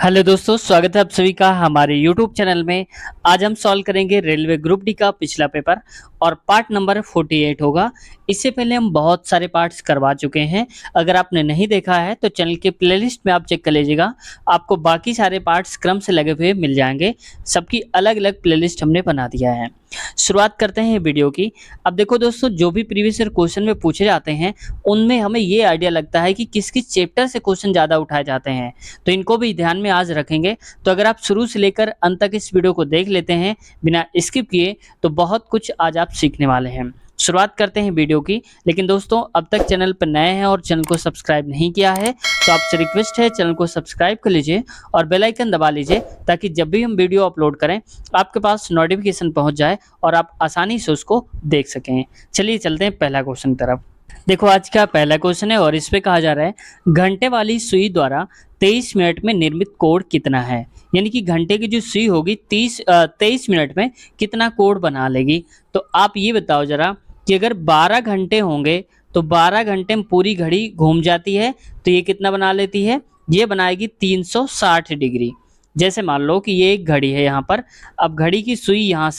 Hello दोस्तों, स्वागत है आप सभी का हमारे YouTube चैनल में। आज हम सॉल्व करेंगे रेलवे ग्रुप डी का पिछला पेपर और पार्ट नंबर 48 होगा। इससे पहले हम बहुत सारे पार्ट्स करवा चुके हैं। अगर आपने नहीं देखा है तो चैनल के प्लेलिस्ट में आप चेक कर लीजिएगा, आपको बाकी सारे पार्ट्स क्रम से लगे हुए मिल जाएंगे। सबकी अलग अलग प्लेलिस्ट हमने बना दिया है। शुरुआत करते हैं वीडियो की। अब देखो दोस्तों, जो भी प्रीवियस ईयर क्वेश्चन में पूछे जाते हैं उनमें हमें ये आइडिया लगता है कि किस किस चैप्टर से क्वेश्चन ज़्यादा उठाए जाते हैं, तो इनको भी ध्यान में आज रखेंगे। तो अगर आप शुरू से लेकर अंत तक इस वीडियो को देख लेते हैं बिना स्किप किए तो बहुत कुछ आज आप सीखने वाले हैं। शुरुआत करते हैं वीडियो की। लेकिन दोस्तों, अब तक चैनल पर नए हैं और चैनल को सब्सक्राइब नहीं किया है तो आपसे रिक्वेस्ट है चैनल को सब्सक्राइब कर लीजिए और बेल आइकन दबा लीजिए, ताकि जब भी हम वीडियो अपलोड करें आपके पास नोटिफिकेशन पहुंच जाए और आप आसानी से उसको देख सकें। चलिए चलते हैं पहला क्वेश्चन की तरफ। देखो, आज का पहला क्वेश्चन है और इस पे कहा जा रहा है घंटे वाली सुई द्वारा 23 मिनट में निर्मित कोण कितना है। यानी कि घंटे की जो सुई होगी 23 मिनट में कितना कोण बना लेगी। तो आप ये बताओ जरा कि अगर 12 घंटे होंगे तो 12 घंटे में पूरी घड़ी घूम जाती है तो ये कितना बना लेती है, ये बनाएगी 360 डिग्री। जैसे मान लो कि ये एक घड़ी है यहाँ पर। अब घड़ी की सुई यहाँ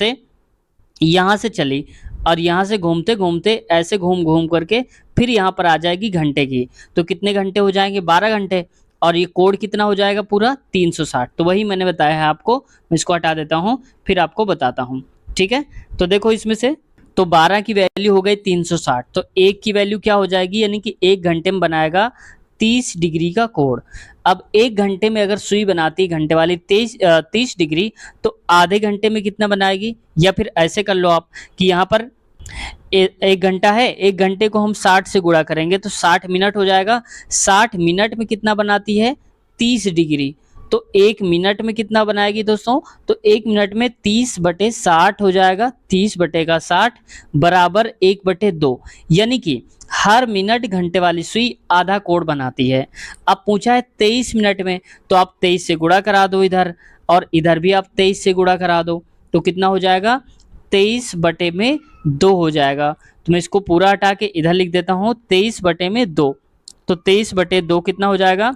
से चली और यहाँ से घूमते घूमते ऐसे घूम घूम करके फिर यहाँ पर आ जाएगी घंटे की। तो कितने घंटे हो जाएंगे, 12 घंटे। और ये कोण कितना हो जाएगा, पूरा 360। तो वही मैंने बताया है आपको। मैं इसको हटा देता हूँ फिर आपको बताता हूँ, ठीक है। तो देखो, इसमें से तो 12 की वैल्यू हो गई 360, तो एक की वैल्यू क्या हो जाएगी, यानी कि एक घंटे में बनाएगा 30 डिग्री का कोण। अब एक घंटे में अगर सुई बनाती घंटे वाली 30 डिग्री, तो आधे घंटे में कितना बनाएगी। या फिर ऐसे कर लो आप कि यहाँ पर एक घंटा है, एक घंटे को हम 60 से गुणा करेंगे तो 60 मिनट हो जाएगा। 60 मिनट में कितना बनाती है, 30 डिग्री। तो एक मिनट में कितना बनाएगी दोस्तों, तो एक मिनट में 30/60 हो जाएगा। 30/60 बराबर 1/2। यानी कि हर मिनट घंटे वाली सुई आधा कोण बनाती है। अब पूछा है 23 मिनट में, तो आप 23 से गुणा करा दो इधर, और इधर भी आप 23 से गुणा करा दो। तो कितना हो जाएगा, 23/2 हो जाएगा। तो मैं इसको पूरा हटा के इधर लिख देता हूँ 23/2। तो 23/2 कितना हो जाएगा,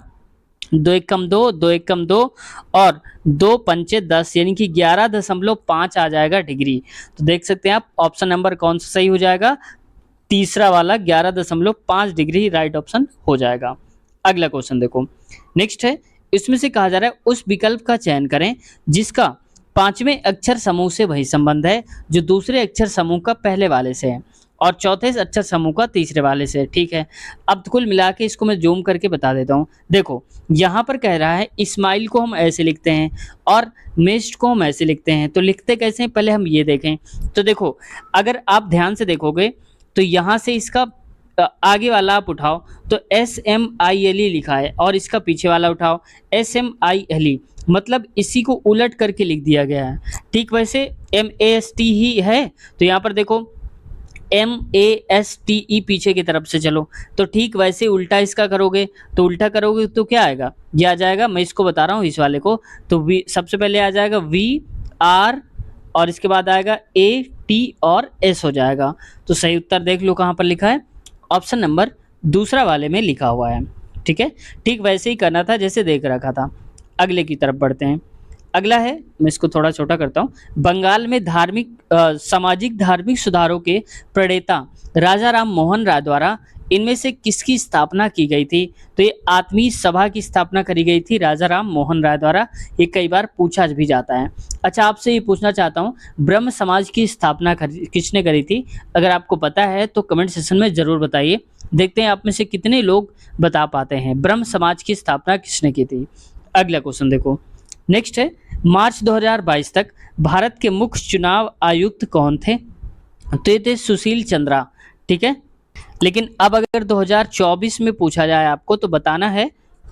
2 एक कम 2, 2 एक कम 2 और 2 पंचे 10, यानी कि 11.5 आ जाएगा डिग्री। तो देख सकते हैं आप ऑप्शन नंबर कौन सा सही हो जाएगा, तीसरा वाला 11.5 डिग्री राइट ऑप्शन हो जाएगा। अगला क्वेश्चन देखो, नेक्स्ट है। इसमें से कहा जा रहा है उस विकल्प का चयन करें जिसका पांचवें अक्षर समूह से वही संबंध है जो दूसरे अक्षर समूह का पहले वाले से है और चौथे अक्षर समूह का तीसरे वाले से है, ठीक है। अब कुल मिला के इसको मैं जूम करके बता देता हूँ। देखो, यहाँ पर कह रहा है इस्माइल को हम ऐसे लिखते हैं और मेस्ट को हम ऐसे लिखते हैं। तो लिखते कैसे हैं पहले हम ये देखें। तो देखो, अगर आप ध्यान से देखोगे तो यहाँ से इसका आगे वाला आप उठाओ तो SMILE लिखा है और इसका पीछे वाला उठाओ SMILE, मतलब इसी को उलट करके लिख दिया गया है। ठीक वैसे MAST ही है, तो यहाँ पर देखो MASTE पीछे की तरफ से चलो, तो ठीक वैसे उल्टा इसका करोगे तो उल्टा करोगे तो क्या आएगा, ये आ जाएगा। मैं इसको बता रहा हूँ इस वाले को, तो सबसे पहले आ जाएगा VR और इसके बाद आएगा AT और S हो जाएगा। तो सही उत्तर देख लो कहाँ पर लिखा है, ऑप्शन नंबर दूसरा वाले में लिखा हुआ है, ठीक है। ठीक वैसे ही करना था जैसे देख रखा था। अगले की तरफ बढ़ते हैं। अगला है, मैं इसको थोड़ा छोटा करता हूँ। बंगाल में सामाजिक धार्मिक सुधारों के प्रणेता राजा राम मोहन राय द्वारा इनमें से किसकी स्थापना की गई थी। तो ये आत्मीय सभा की स्थापना करी गई थी राजा राम मोहन राय द्वारा। ये कई बार पूछा भी जाता है। अच्छा, आपसे ये पूछना चाहता हूँ, ब्रह्म समाज की स्थापना किसने करी थी। अगर आपको पता है तो कमेंट सेक्शन में ज़रूर बताइए। देखते हैं आप में से कितने लोग बता पाते हैं ब्रह्म समाज की स्थापना किसने की थी। अगला क्वेश्चन देखो, नेक्स्ट है। मार्च 2022 तक भारत के मुख्य चुनाव आयुक्त कौन थे। तो ये थे सुशील चंद्रा, ठीक है। लेकिन अब अगर 2024 में पूछा जाए आपको तो बताना है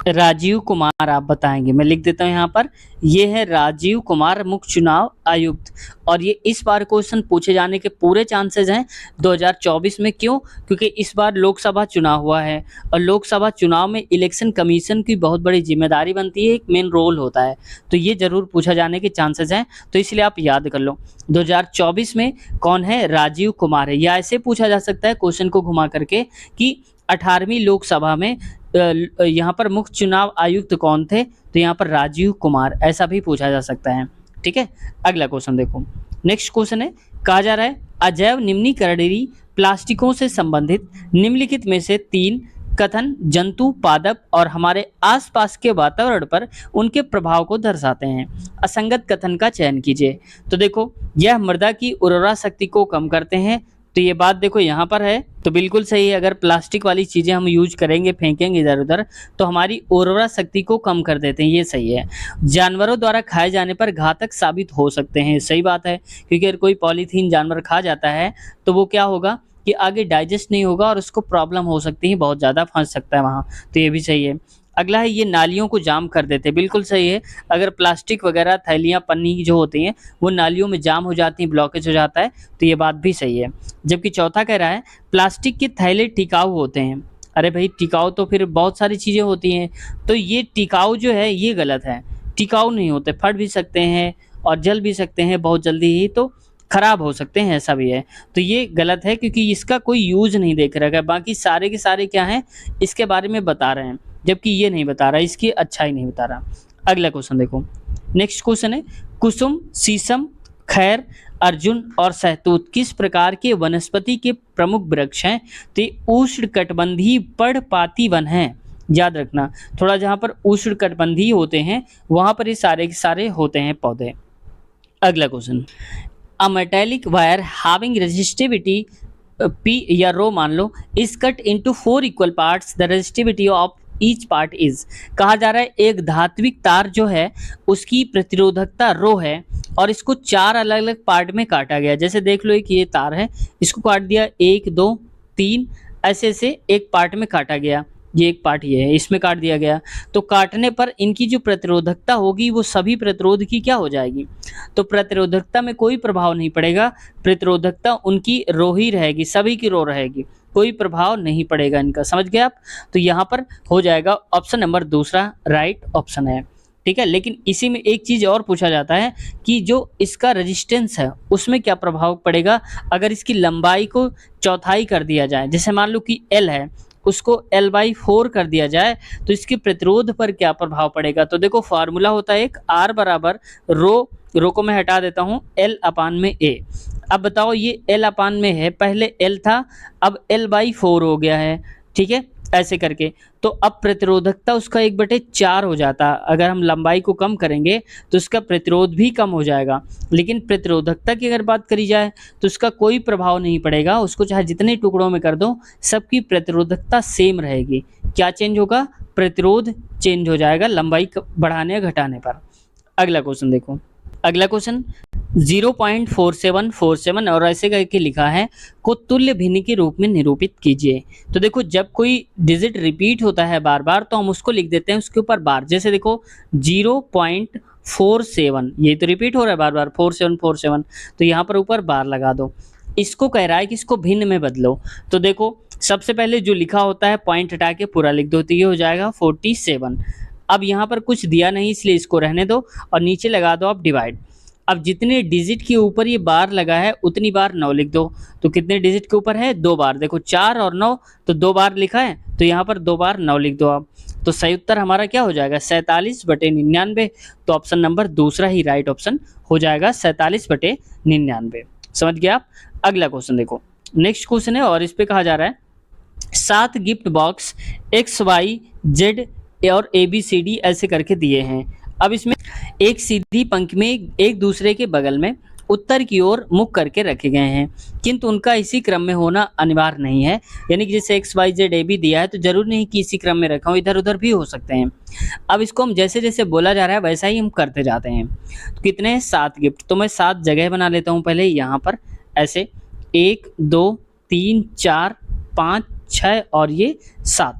राजीव कुमार, आप बताएंगे। मैं लिख देता हूँ यहाँ पर, ये है राजीव कुमार मुख्य चुनाव आयुक्त। और ये इस बार क्वेश्चन पूछे जाने के पूरे चांसेस हैं 2024 में। क्यों? क्योंकि इस बार लोकसभा चुनाव हुआ है और लोकसभा चुनाव में इलेक्शन कमीशन की बहुत बड़ी जिम्मेदारी बनती है, एक मेन रोल होता है। तो ये जरूर पूछा जाने के चांसेस हैं, तो इसलिए आप याद कर लो 2024 में कौन है, राजीव कुमार है। या ऐसे पूछा जा सकता है क्वेश्चन को घुमा करके कि 18वीं लोकसभा में यहाँ पर मुख्य चुनाव आयुक्त कौन थे? तो यहाँ पर राजीव कुमार, ऐसा भी पूछा जा सकता है। ठीक है, अगला क्वेश्चन देखो। नेक्स्ट क्वेश्चन है, कहा जा रहा है अजैव निम्नीकरणीय प्लास्टिकों से संबंधित निम्नलिखित में से 3 कथन जंतु, पादप और हमारे आसपास के वातावरण पर उनके प्रभाव को दर्शाते हैं। असंगत कथन का चयन कीजिए। तो देखो, यह मृदा की उर्वरा शक्ति को कम करते हैं, तो ये बात देखो यहाँ पर है, तो बिल्कुल सही है। अगर प्लास्टिक वाली चीजें हम यूज करेंगे, फेंकेंगे इधर उधर, तो हमारी उर्वरा शक्ति को कम कर देते हैं, ये सही है। जानवरों द्वारा खाए जाने पर घातक साबित हो सकते हैं, सही बात है, क्योंकि अगर कोई पॉलीथीन जानवर खा जाता है तो वो क्या होगा कि आगे डाइजेस्ट नहीं होगा और उसको प्रॉब्लम हो सकती है, बहुत ज़्यादा फंस सकता है वहाँ, तो ये भी सही है। अगला है, ये नालियों को जाम कर देते हैं, बिल्कुल सही है। अगर प्लास्टिक वगैरह थैलियाँ, पन्नी जो होती हैं वो नालियों में जाम हो जाती हैं, ब्लॉकेज हो जाता है, तो ये बात भी सही है। जबकि चौथा कह रहा है प्लास्टिक के थैले टिकाऊ होते हैं। अरे भाई, टिकाऊ तो फिर बहुत सारी चीज़ें होती हैं, तो ये टिकाऊ जो है ये गलत है। टिकाऊ नहीं होते, फट भी सकते हैं और जल भी सकते हैं बहुत जल्दी ही, तो खराब हो सकते हैं, ऐसा भी है। तो ये गलत है क्योंकि इसका कोई यूज नहीं देख रखा है। बाकी सारे के सारे क्या हैं, इसके बारे में बता रहे हैं, जबकि ये नहीं बता रहा, इसकी अच्छाई नहीं बता रहा। अगला क्वेश्चन देखो। नेक्स्ट क्वेश्चन है, कुसुम, शीशम, खैर, अर्जुन और सहतूत किस प्रकार के वनस्पति के प्रमुख वृक्ष हैं? तो ये उष्णकटिबंधीय पर्णपाती वन हैं, याद रखना। थोड़ा जहाँ पर उष्णकटिबंधीय होते हैं वहाँ पर ये सारे के सारे होते हैं पौधे। अगला question, a metallic wire having resistivity P या रो मान लो is cut into 4 equal parts, the resistivity of each part is. कहा जा रहा है एक धात्विक तार जो है उसकी प्रतिरोधकता रो है और इसको 4 अलग अलग पार्ट में काटा गया। जैसे देख लो, एक ये तार है, इसको काट दिया 1 2 3, ऐसे से एक पार्ट में काटा गया। ये एक पार्ट ये है, इसमें काट दिया गया। तो काटने पर इनकी जो प्रतिरोधकता होगी वो सभी प्रतिरोध की क्या हो जाएगी? तो प्रतिरोधकता में कोई प्रभाव नहीं पड़ेगा, प्रतिरोधकता उनकी रो ही रहेगी, सभी की रो रहेगी, कोई प्रभाव नहीं पड़ेगा इनका। समझ गए आप? तो यहाँ पर हो जाएगा ऑप्शन नंबर दूसरा राइट ऑप्शन है। ठीक है, लेकिन इसी में एक चीज और पूछा जाता है कि जो इसका रेजिस्टेंस है उसमें क्या प्रभाव पड़ेगा अगर इसकी लंबाई को चौथाई कर दिया जाए। जैसे मान लो कि L है, उसको L/4 कर दिया जाए तो इसके प्रतिरोध पर क्या प्रभाव पड़ेगा? तो देखो, फार्मूला होता है एक R बराबर रो को मैं हटा देता हूँ, L/A। अब बताओ, ये L/में है, पहले L था, अब L/4 हो गया है। ठीक है, ऐसे करके तो अब प्रतिरोधकता उसका 1/4 हो जाता। अगर हम लंबाई को कम करेंगे तो उसका प्रतिरोध भी कम हो जाएगा, लेकिन प्रतिरोधकता की अगर बात करी जाए तो उसका कोई प्रभाव नहीं पड़ेगा। उसको चाहे जितने टुकड़ों में कर दो, सबकी प्रतिरोधकता सेम रहेगी। क्या चेंज होगा? प्रतिरोध चेंज हो जाएगा लंबाई बढ़ाने या घटाने पर। अगला क्वेश्चन देखो। अगला क्वेश्चन 0.4747 और ऐसे करके लिखा है को तुल्य भिन्न के रूप में निरूपित कीजिए। तो देखो, जब कोई डिजिट रिपीट होता है बार बार तो हम उसको लिख देते हैं उसके ऊपर बार। जैसे देखो 0.47, ये तो रिपीट हो रहा है बार बार, 4747, तो यहाँ पर ऊपर बार लगा दो। इसको कह रहा है कि इसको भिन्न में बदलो। तो देखो, सबसे पहले जो लिखा होता है पॉइंट हटा के पूरा लिख दो, तो ये हो जाएगा 47। अब यहाँ पर कुछ दिया नहीं इसलिए इसको रहने दो और नीचे लगा दो आप डिवाइड। अब जितने डिजिट के ऊपर ये बार लगा है उतनी बार 9 लिख दो। तो कितने डिजिट के ऊपर है? 2 बार। देखो 4 और 9, तो 2 बार लिखा है, तो यहाँ पर 2 बार 9 लिख दो आप। तो सही उत्तर हमारा क्या हो जाएगा? 47/99। तो ऑप्शन नंबर दूसरा ही राइट ऑप्शन हो जाएगा, 47/99। समझ गया आप? अगला क्वेश्चन देखो। नेक्स्ट क्वेश्चन है और इस पे कहा जा रहा है 7 गिफ्ट बॉक्स XYZ और ABCD ऐसे करके दिए हैं। अब इसमें एक सीधी पंक्ति में एक दूसरे के बगल में उत्तर की ओर मुख करके रखे गए हैं, किंतु उनका इसी क्रम में होना अनिवार्य नहीं है। यानी कि जैसे XYZ AB दिया है तो जरूर नहीं कि इसी क्रम में रखा हो, इधर उधर भी हो सकते हैं। अब इसको हम जैसे जैसे बोला जा रहा है वैसा ही हम करते जाते हैं। तो कितने हैं? 7 गिफ्ट। तो मैं 7 जगह बना लेता हूँ पहले यहाँ पर, ऐसे 1 2 3 4 5 6 और ये 7।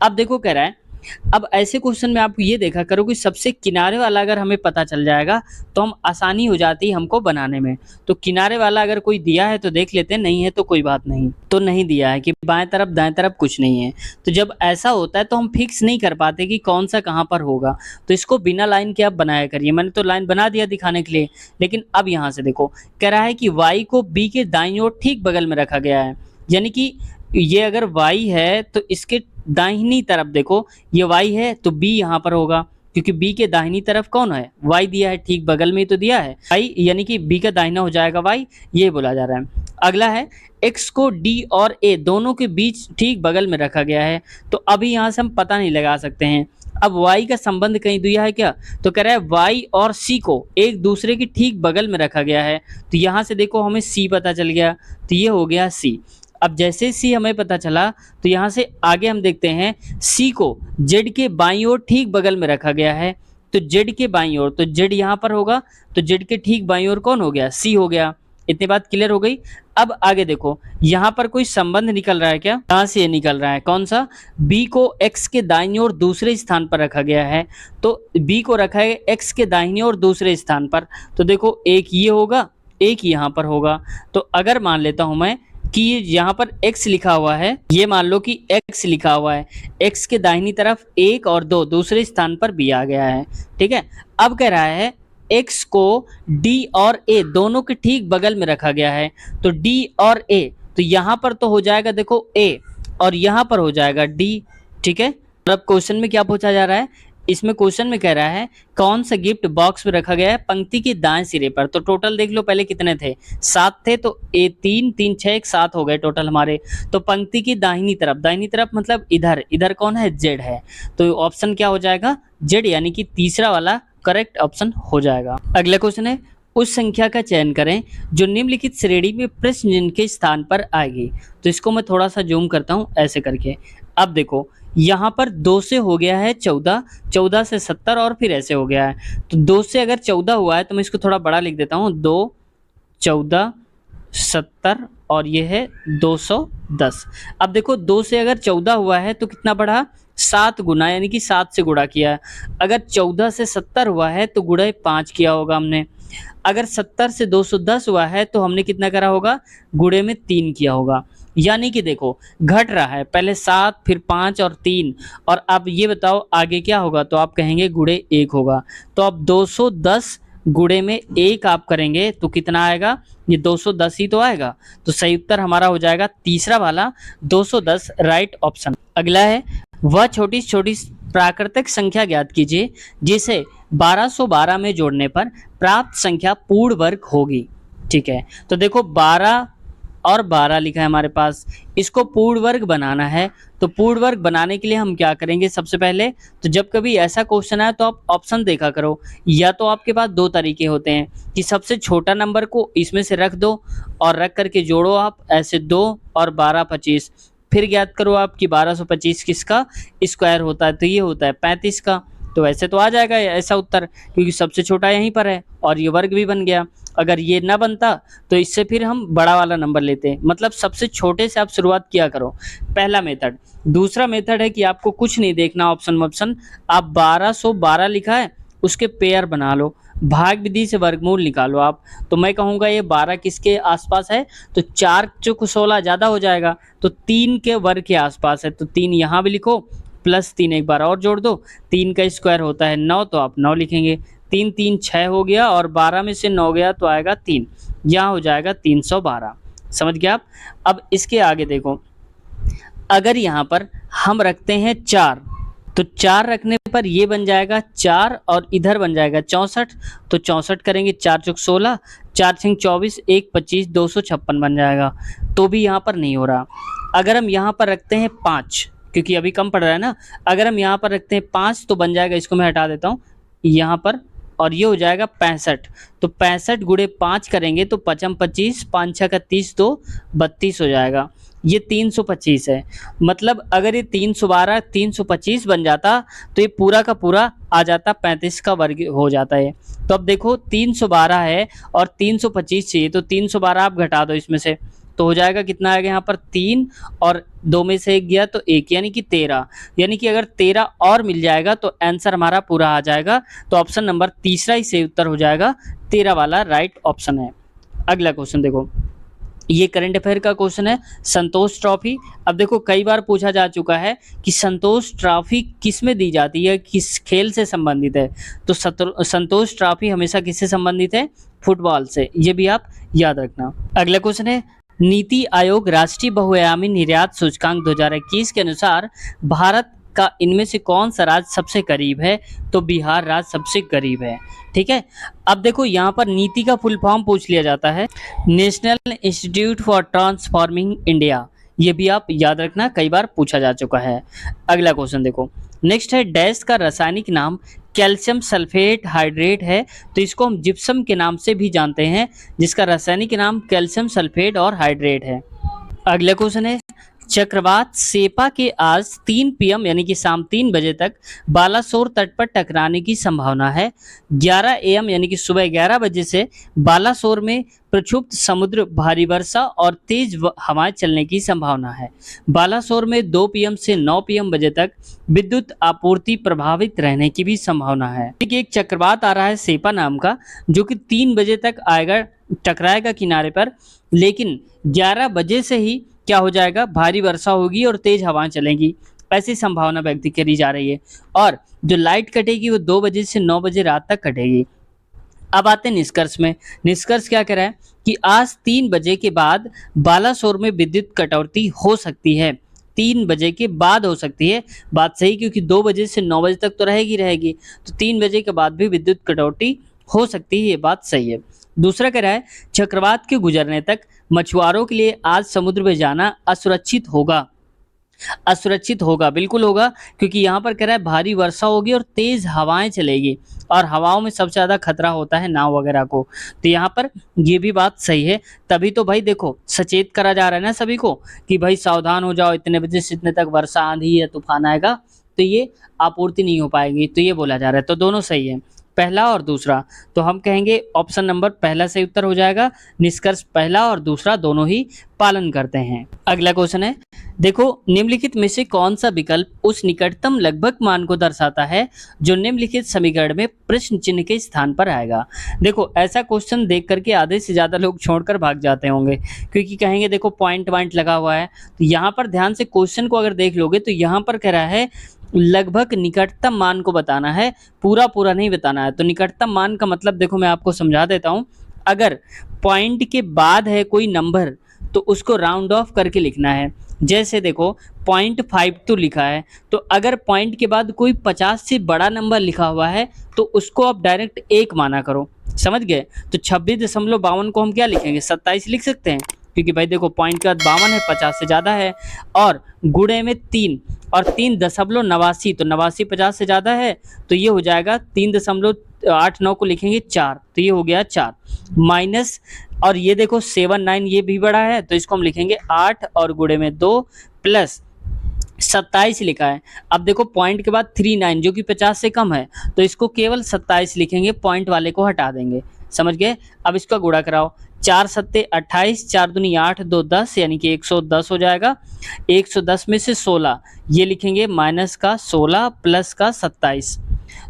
अब देखो कह रहा है, अब ऐसे क्वेश्चन में आप ये देखा करो कि सबसे किनारे वाला अगर हमें पता चल जाएगा तो हम आसानी हो जाती है हमको बनाने में। तो किनारे वाला अगर कोई दिया है तो देख लेते हैं, नहीं है तो कोई बात नहीं। तो नहीं दिया है कि बाएं तरफ दाएं तरफ कुछ नहीं है, तो जब ऐसा होता है तो हम फिक्स नहीं कर पाते कि कौन सा कहाँ पर होगा। तो इसको बिना लाइन के आप बनाया करिए। मैंने तो लाइन बना दिया दिखाने के लिए, लेकिन अब यहाँ से देखो कह रहा है कि y को b के दाईं ओर ठीक बगल में रखा गया है। यानी कि ये अगर y है तो इसके दाहिनी तरफ देखो ये y है तो b यहाँ पर होगा, क्योंकि b के दाहिनी तरफ कौन है, y दिया है, ठीक बगल में ही तो दिया है y, यानी कि b का दाहिना हो जाएगा y, ये बोला जा रहा है। अगला है x को d और a दोनों के बीच ठीक बगल में रखा गया है, तो अभी यहाँ से हम पता नहीं लगा सकते हैं। अब y का संबंध कहीं दिया है क्या, तो कह रहा है y और c को एक दूसरे के ठीक बगल में रखा गया है, तो यहाँ से देखो हमें c पता चल गया, तो ये हो गया c। अब जैसे c हमें पता चला तो यहाँ से आगे हम देखते हैं c को z के बाईं ओर ठीक बगल में रखा गया है, तो z के बाईं ओर, तो z यहाँ पर होगा, तो z के ठीक बाईं ओर कौन हो गया, c हो गया। इतनी बात क्लियर हो गई। अब आगे देखो यहाँ पर कोई संबंध निकल रहा है क्या, कहाँ से ये निकल रहा है, कौन सा, b को x के दाहिनी ओर दूसरे स्थान पर रखा गया है, तो b को रखा है x के दाहिनी ओर दूसरे स्थान पर, तो देखो एक ये होगा एक यहाँ पर होगा। तो अगर मान लेता हूं मैं कि यहाँ पर x लिखा हुआ है, ये मान लो कि x लिखा हुआ है, x के दाहिनी तरफ 1 और 2 दूसरे स्थान पर b आ गया है, ठीक है। अब कह रहा है x को d और a दोनों के ठीक बगल में रखा गया है, तो d और a, तो यहाँ पर तो हो जाएगा देखो a और यहाँ पर हो जाएगा d, ठीक है। अब क्वेश्चन में क्या पूछा जा रहा है, इसमें क्वेश्चन में कह रहा है कौन सा गिफ्ट बॉक्स में रखा गया है पंक्ति के दाएं सिरे पर, तो टोटल देख लो पहले कितने थे, 7 थे, तो ए 3 3 6 1 7 हो गए टोटल हमारे। तो पंक्ति की दाहिनी तरफ मतलब इधर, इधर कौन है, जेड है, तो ऑप्शन क्या हो जाएगा, जेड, यानी कि तीसरा वाला करेक्ट ऑप्शन हो जाएगा। अगला क्वेश्चन है उस संख्या का चयन करें जो निम्नलिखित श्रेणी में प्रश्न चिन्ह के स्थान पर आएगी। तो इसको मैं थोड़ा सा जूम करता हूं ऐसे करके। अब देखो यहाँ पर 2 से हो गया है 14, 14 से 70 और फिर ऐसे हो गया है, तो 2 से अगर 14 हुआ है तो मैं इसको थोड़ा बड़ा लिख देता हूँ, 2 14 70 और ये है 210। अब देखो 2 से अगर 14 हुआ है तो कितना बढ़ा, 7 गुना, यानी कि 7 से गुणा किया है। अगर 14 से 70 हुआ है तो गुणा 5 किया होगा हमने। अगर 70 से 210 हुआ है तो हमने कितना करा होगा, गुणे में 3 किया होगा। यानी कि देखो घट रहा है, पहले 7 फिर 5 और 3, और अब ये बताओ आगे क्या होगा, तो आप कहेंगे गुणे 1 होगा। तो अब 210 गुणे में 1 आप करेंगे तो कितना आएगा, ये 210 ही तो आएगा। तो सही उत्तर हमारा हो जाएगा तीसरा वाला 210 राइट ऑप्शन। अगला है वह छोटी छोटी प्राकृतिक संख्या ज्ञात कीजिए जिसे 1212 में जोड़ने पर प्राप्त संख्या पूर्ण वर्ग होगी। ठीक है, तो देखो 12 और 12 लिखा है हमारे पास, इसको पूर्ण वर्ग बनाना है। तो पूर्ण वर्ग बनाने के लिए हम क्या करेंगे, सबसे पहले तो जब कभी ऐसा क्वेश्चन आए तो आप ऑप्शन देखा करो, या तो आपके पास 2 तरीके होते हैं कि सबसे छोटा नंबर को इसमें से रख दो और रख करके जोड़ो आप ऐसे 2 और 12 25, फिर ज्ञात करो आप कि 1225 किसका स्क्वायर होता है, तो ये होता है 35 का। तो ऐसे तो आ जाएगा ऐसा उत्तर, क्योंकि सबसे छोटा यहीं पर है और ये वर्ग भी बन गया। अगर ये ना बनता तो इससे फिर हम बड़ा वाला नंबर लेते हैं, मतलब सबसे छोटे से आप शुरुआत किया करो, पहला मेथड। दूसरा मेथड है कि आपको कुछ नहीं देखना, ऑप्शन आप 1212 लिखा है उसके पेयर बना लो, भाग विधि से वर्गमूल निकालो आप। तो मैं कहूँगा ये 12 किसके आसपास है, तो 4 चौक 16 ज़्यादा हो जाएगा, तो 3 के वर्ग के आसपास है, तो 3 यहाँ भी लिखो प्लस 3 एक बार और जोड़ दो, 3 का स्क्वायर होता है 9, तो आप 9 लिखेंगे। 3 3 6 हो गया और 12 में से 9 गया तो आएगा 3, यहाँ हो जाएगा 312। समझ गया आप। अब इसके आगे देखो, अगर यहाँ पर हम रखते हैं 4, तो 4 रखने पर ये बन जाएगा 4 और इधर बन जाएगा 64, तो 64 करेंगे, 4 चौक 16, 4 छंग 24, 1 25, 256 बन जाएगा, तो भी यहाँ पर नहीं हो रहा। अगर हम यहाँ पर रखते हैं 5, क्योंकि अभी कम पड़ रहा है ना, अगर हम यहाँ पर रखते हैं 5 तो बन जाएगा, इसको मैं हटा देता हूँ यहाँ पर, और ये हो जाएगा 65। तो 65 गुणे 5 करेंगे तो 5 25, 5 6 का 30, 2 32 हो जाएगा। ये 325 है, मतलब अगर ये 312 325 बन जाता तो ये पूरा का पूरा आ जाता 35 का वर्ग हो जाता है। तो अब देखो 312 है और 325 चाहिए, तो 312 आप घटा दो इसमें से, तो हो जाएगा कितना आएगा यहाँ पर 3 और 2 में से 1 गया तो 1, यानी कि 13। यानी कि अगर 13 और मिल जाएगा तो आंसर हमारा पूरा आ जाएगा। तो ऑप्शन नंबर तीसरा ही सही उत्तर हो जाएगा, 13 वाला राइट ऑप्शन है। अगला क्वेश्चन देखो, ये करंट अफेयर का क्वेश्चन है, संतोष ट्रॉफी। अब देखो कई बार पूछा जा चुका है कि संतोष ट्रॉफी किस में दी जाती है, किस खेल से संबंधित है, तो संतोष ट्रॉफी हमेशा किससे संबंधित है, फुटबॉल से, ये भी आप याद रखना। अगला क्वेश्चन है, नीति आयोग राष्ट्रीय बहुआयामी निर्यात सूचकांक 2021 के अनुसार भारत का इनमें से कौन सा राज्य सबसे करीब है? तो बिहार राज्य सबसे करीब है। ठीक है। अब देखो यहाँ पर नीति का फुल फॉर्म पूछ लिया जाता है, national institute for transforming India. ये भी आप याद रखना, कई बार पूछा जा चुका है। अगला क्वेश्चन देखो, नेक्स्ट है डैश का रासायनिक नाम कैल्शियम सल्फेट हाइड्रेट है, तो इसको हम जिप्सम के नाम से भी जानते हैं, जिसका रासायनिक नाम कैल्शियम सल्फेट और हाइड्रेट है। अगला क्वेश्चन है, चक्रवात सेपा के आज 3 पीएम यानी कि शाम 3 बजे तक बालासोर तट पर टकराने की संभावना है। 11 एएम यानी कि सुबह 11 बजे से बालासोर में प्रक्षुब्ध समुद्र भारी वर्षा और तेज हवाएं चलने की संभावना है। बालासोर में 2 पीएम से 9 पीएम बजे तक विद्युत आपूर्ति प्रभावित रहने की भी संभावना है। एक चक्रवात आ रहा है सेपा नाम का, जो कि 3 बजे तक आएगा, टकराएगा किनारे पर, लेकिन 11 बजे से ही क्या हो जाएगा, भारी वर्षा होगी और तेज हवाएं चलेंगी, ऐसी संभावना व्यक्त करी जा रही है। और जो लाइट कटेगी वो 2 बजे से 9 बजे रात तक कटेगी। अब आते हैं निष्कर्ष में। निष्कर्ष क्या कह रहा है कि आज 3 बजे के बाद बालासोर में विद्युत कटौती हो सकती है। 3 बजे के बाद हो सकती है, बात सही, क्योंकि 2 बजे से 9 बजे तक तो रहेगी, तो 3 बजे के बाद भी विद्युत कटौती हो सकती है, ये बात सही है। दूसरा कह रहा है चक्रवात के गुजरने तक मछुआरों के लिए आज समुद्र में जाना असुरक्षित होगा। असुरक्षित होगा, बिल्कुल होगा, क्योंकि यहाँ पर कह रहा है भारी वर्षा होगी और तेज हवाएं चलेगी, और हवाओं में सबसे ज्यादा खतरा होता है नाव वगैरह को। तो यहाँ पर ये भी बात सही है। तभी तो भाई देखो सचेत करा जा रहा है ना सभी को कि भाई सावधान हो जाओ, इतने बजे से इतने तक वर्षा आंधी या तूफान आएगा, तो ये आपूर्ति नहीं हो पाएगी, तो ये बोला जा रहा है। तो दोनों सही है, पहला और दूसरा। तो हम कहेंगे ऑप्शन नंबर पहला सही उत्तर हो जाएगा। निष्कर्ष पहला और दूसरा दोनों ही पालन करते हैं। अगला क्वेश्चन है, देखो निम्नलिखित में से कौन सा विकल्प उस निकटतम लगभग मान को दर्शाता है जो निम्नलिखित समीकरण में प्रश्न चिन्ह के स्थान पर आएगा। देखो ऐसा क्वेश्चन देख करके आधे से ज्यादा लोग छोड़कर भाग जाते होंगे, क्योंकि कहेंगे देखो पॉइंट वाइंट लगा हुआ है। तो यहाँ पर ध्यान से क्वेश्चन को अगर देख लोगे तो यहाँ पर कह रहा है लगभग निकटतम मान को बताना है, पूरा पूरा नहीं बताना है। तो निकटतम मान का मतलब देखो मैं आपको समझा देता हूं, अगर पॉइंट के बाद है कोई नंबर तो उसको राउंड ऑफ करके लिखना है। जैसे देखो 0.52 लिखा है, तो अगर पॉइंट के बाद कोई 50 से बड़ा नंबर लिखा हुआ है तो उसको आप डायरेक्ट 1 माना करो, समझ गए। तो 26.52 को हम क्या लिखेंगे, 27 लिख सकते हैं, क्योंकि भाई देखो पॉइंट के बाद 52 है, 50 से ज़्यादा है, और गुणे में 3 और 3.89, तो 89 50 से ज़्यादा है, तो ये हो जाएगा 3.89 को लिखेंगे 4, तो ये हो गया 4 माइनस, और ये देखो 7 9 ये भी बड़ा है, तो इसको हम लिखेंगे 8 और गुणे में 2 प्लस 27 लिखा है। अब देखो पॉइंट के बाद 39 जो कि 50 से कम है, तो इसको केवल 27 लिखेंगे, पॉइंट वाले को हटा देंगे, समझ गए। अब इसका गुणा कराओ, 4 सत्ते 28, 4 दूनी 8, 2 10 यानी कि 110 हो जाएगा। 110 में से 16 ये लिखेंगे माइनस का 16 प्लस का 27।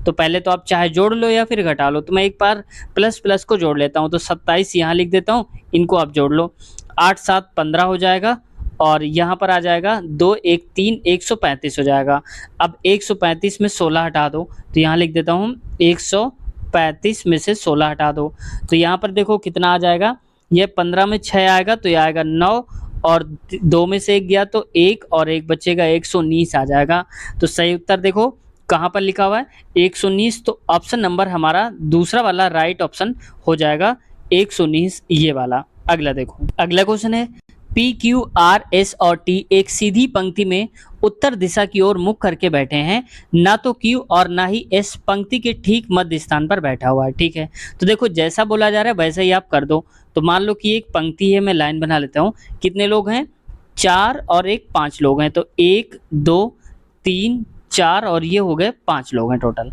तो पहले तो आप चाहे जोड़ लो या फिर घटा लो, तो मैं एक बार प्लस प्लस को जोड़ लेता हूँ, तो 27 यहाँ लिख देता हूँ, इनको आप जोड़ लो, 8 7 15 हो जाएगा, और यहाँ पर आ जाएगा 2 1 3 135 हो जाएगा। अब 135 में 16 हटा दो, तो यहाँ लिख देता हूँ 135 में से 16 हटा दो, तो यहाँ पर देखो कितना आ जाएगा, ये 15 में 6 आएगा, तो ये आएगा 9, और 2 में से 1 गया तो 1 और 1 बचेगा, 119 आ जाएगा। तो सही उत्तर देखो कहाँ पर लिखा हुआ है, 119। तो ऑप्शन नंबर हमारा दूसरा वाला राइट ऑप्शन हो जाएगा, 119 ये वाला। अगला देखो, अगला क्वेश्चन है, पी क्यू आर एस और टी एक सीधी पंक्ति में उत्तर दिशा की ओर मुख करके बैठे हैं, ना तो क्यू और ना ही एस पंक्ति के ठीक मध्य स्थान पर बैठा हुआ है। ठीक है, तो देखो जैसा बोला जा रहा है वैसा ही आप कर दो। तो मान लो कि एक पंक्ति है, मैं लाइन बना लेता हूँ, कितने लोग हैं, 4 और 1 5 लोग हैं, तो 1 2 3 4 और ये हो गए 5 लोग हैं टोटल।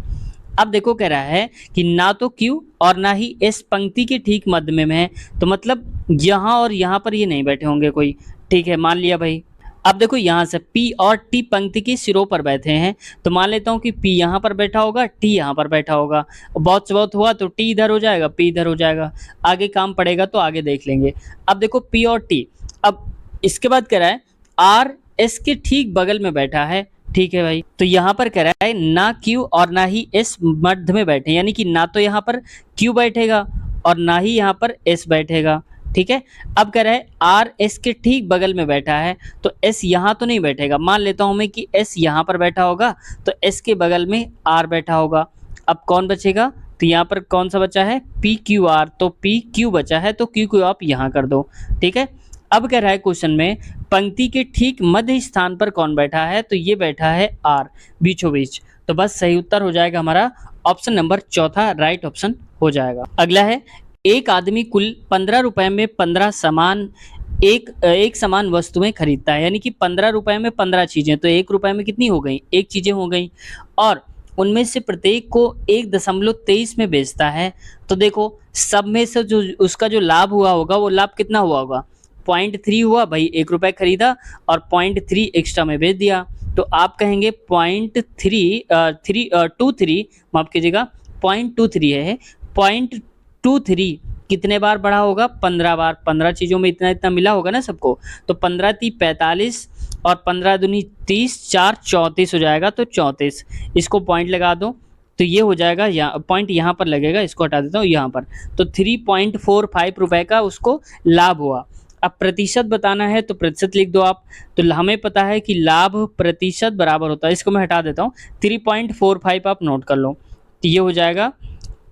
अब देखो कह रहा है कि ना तो Q और ना ही S पंक्ति के ठीक मध्य में है, तो मतलब यहाँ और यहाँ पर ये नहीं बैठे होंगे कोई। ठीक है, मान लिया भाई। अब देखो यहाँ से P और T पंक्ति के सिरों पर बैठे हैं, तो मान लेता हूँ कि P यहाँ पर बैठा होगा, T यहाँ पर बैठा होगा, बहुत से बहुत हुआ तो T इधर हो जाएगा, P इधर हो जाएगा, आगे काम पड़ेगा तो आगे देख लेंगे। अब देखो P और T, अब इसके बाद कह रहा है R S के ठीक बगल में बैठा है। ठीक है भाई, तो यहाँ पर कह रहा है ना Q और ना ही S मध्य में बैठे, यानी कि ना तो यहाँ पर Q बैठेगा और ना ही यहाँ पर S बैठेगा। ठीक है। अब कह रहा है आर एस के ठीक बगल में बैठा है, तो एस यहाँ तो नहीं बैठेगा। मान लेता हूं मैं कि एस यहाँ पर बैठा होगा, तो एस के बगल में आर बैठा होगा। अब कौन बचेगा, तो यहाँ पर कौन सा बचा है, पी क्यू आर, तो पी क्यू बचा है, तो क्यू क्यू आप यहाँ कर दो। ठीक है। अब कह रहा है क्वेश्चन में पंक्ति के ठीक मध्य स्थान पर कौन बैठा है, तो ये बैठा है आर, बीचों बीच। तो बस सही उत्तर हो जाएगा हमारा ऑप्शन नंबर चौथा, राइट ऑप्शन हो जाएगा। अगला है एक आदमी कुल 15 रुपए में 15 सामान एक समान वस्तुएं खरीदता है, यानी कि 15 रुपए में 15 चीजें, तो 1 रुपए में कितनी हो गई, एक चीजें हो गई, और उनमें से प्रत्येक को 1.23 में बेचता है। तो देखो सब में से जो उसका जो लाभ हुआ होगा वो लाभ कितना हुआ होगा, 0.3 हुआ भाई, 1 रुपए खरीदा और 0.3 एक्स्ट्रा में बेच दिया। तो आप कहेंगे 0.23 माफ कीजिएगा 0.23 है, 0.23 कितने बार बढ़ा होगा, 15 बार। 15 चीज़ों में इतना इतना मिला होगा ना सबको, तो 15 × 3 = 45 और 15 दूनी 30, 4 34 हो जाएगा, तो 34। इसको पॉइंट लगा दो, तो ये हो जाएगा, यहाँ पॉइंट यहाँ पर लगेगा, इसको हटा देता हूँ यहाँ पर। तो 3.45 रुपए का उसको लाभ हुआ। अब प्रतिशत बताना है तो प्रतिशत लिख दो आप। तो हमें पता है कि लाभ प्रतिशत बराबर होता है, इसको मैं हटा देता हूँ, 3.45 आप नोट कर लो, तो ये हो जाएगा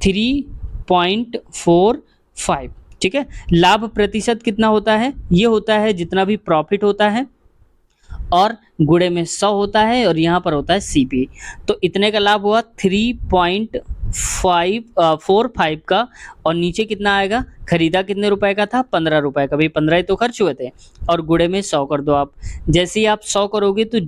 3.45। ठीक है। लाभ प्रतिशत कितना होता है, ये होता है जितना भी प्रॉफिट होता है और गुणे में 100 होता है, और यहाँ पर होता है सीपी। तो इतने का लाभ हुआ 3.45 का, और नीचे कितना आएगा, खरीदा कितने रुपए का था, 15 रुपए का, भाई 15 ही तो खर्च हुए थे, और गुणे में 100 कर दो आप। जैसे ही आप 100 करोगे तो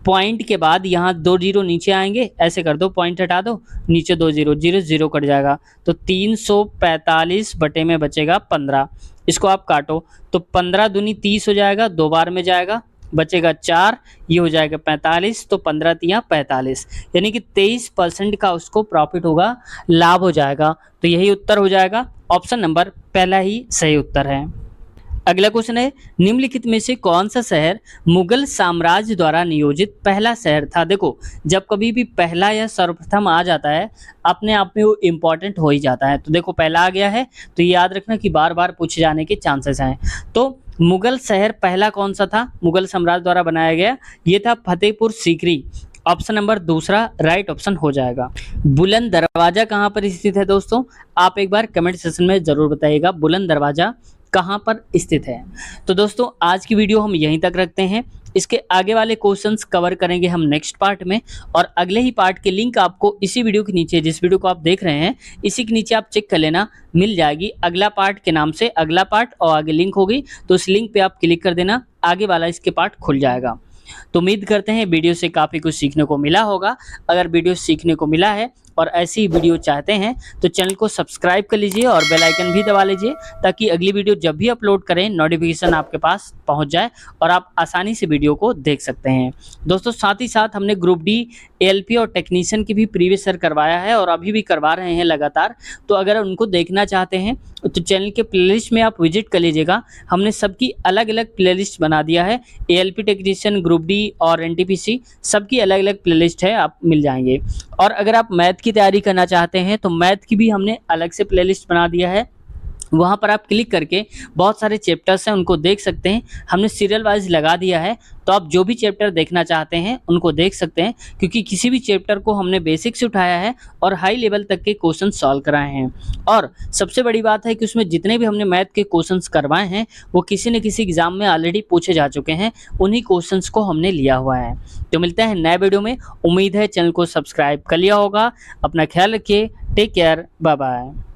पॉइंट के बाद यहाँ 2 जीरो नीचे आएंगे, ऐसे कर दो, पॉइंट हटा दो, नीचे 2 जीरो, जीरो जीरो कट जाएगा, तो 345 बटे में बचेगा 15। इसको आप काटो, तो 15 दूनी 30 हो जाएगा, 2 बार में जाएगा, बचेगा 4, ये हो जाएगा 45, तो 15 × 3 = 45, यानी कि 23% का उसको प्रॉफिट होगा, लाभ हो जाएगा। तो यही उत्तर हो जाएगा, ऑप्शन नंबर पहला ही सही उत्तर है। अगला क्वेश्चन है निम्नलिखित में से कौन सा शहर मुगल साम्राज्य द्वारा नियोजित पहला शहर था। देखो जब कभी भी पहला या सर्वप्रथम आ जाता है अपने आप में वो इम्पोर्टेंट हो ही जाता है। तो देखो पहला आ गया है, तो ये याद रखना कि बार बार पूछे जाने के चांसेस हैं। तो मुगल शहर पहला कौन सा था, मुगल साम्राज्य द्वारा बनाया गया, ये था फतेहपुर सीकरी, ऑप्शन नंबर दूसरा राइट ऑप्शन हो जाएगा। बुलंद दरवाजा कहाँ पर स्थित है दोस्तों, आप एक बार कमेंट सेक्शन में जरूर बताइएगा बुलंद दरवाजा कहाँ पर स्थित है। तो दोस्तों आज की वीडियो हम यहीं तक रखते हैं, इसके आगे वाले क्वेश्चंस कवर करेंगे हम नेक्स्ट पार्ट में, और अगले ही पार्ट के लिंक आपको इसी वीडियो के नीचे, जिस वीडियो को आप देख रहे हैं इसी के नीचे आप चेक कर लेना, मिल जाएगी अगला पार्ट के नाम से, अगला पार्ट और आगे लिंक होगी, तो उस लिंक पे आप क्लिक कर देना, आगे वाला इसके पार्ट खुल जाएगा। तो उम्मीद करते हैं वीडियो से काफ़ी कुछ सीखने को मिला होगा। अगर वीडियो सीखने को मिला है और ऐसी ही वीडियो चाहते हैं तो चैनल को सब्सक्राइब कर लीजिए और बेल आइकन भी दबा लीजिए, ताकि अगली वीडियो जब भी अपलोड करें नोटिफिकेशन आपके पास पहुंच जाए और आप आसानी से वीडियो को देख सकते हैं। दोस्तों साथ ही साथ हमने ग्रुप डी, एएलपी और टेक्नीशियन की भी प्रीवियस ईयर करवाया है और अभी भी करवा रहे हैं लगातार। तो अगर उनको देखना चाहते हैं तो चैनल के प्लेलिस्ट में आप विजिट कर लीजिएगा, हमने सबकी अलग अलग प्लेलिस्ट बना दिया है। एएलपी टेक्नीशियन, ग्रुप डी और एनटीपीसी सबकी अलग अलग प्लेलिस्ट है, आप मिल जाएंगे। और अगर आप मैथ की तैयारी करना चाहते हैं तो मैथ की भी हमने अलग से प्लेलिस्ट बना दिया है, वहाँ पर आप क्लिक करके बहुत सारे चैप्टर्स हैं उनको देख सकते हैं, हमने सीरियल वाइज लगा दिया है। तो आप जो भी चैप्टर देखना चाहते हैं उनको देख सकते हैं, क्योंकि किसी भी चैप्टर को हमने बेसिक से उठाया है और हाई लेवल तक के क्वेश्चन सॉल्व कराए हैं। और सबसे बड़ी बात है कि उसमें जितने भी हमने मैथ के क्वेश्चंस करवाए हैं वो किसी न किसी एग्जाम में ऑलरेडी पूछे जा चुके हैं, उन्हीं क्वेश्चंस को हमने लिया हुआ है। तो मिलते हैं नए वीडियो में, उम्मीद है चैनल को सब्सक्राइब कर लिया होगा। अपना ख्याल रखिए, टेक केयर, बाय बाय।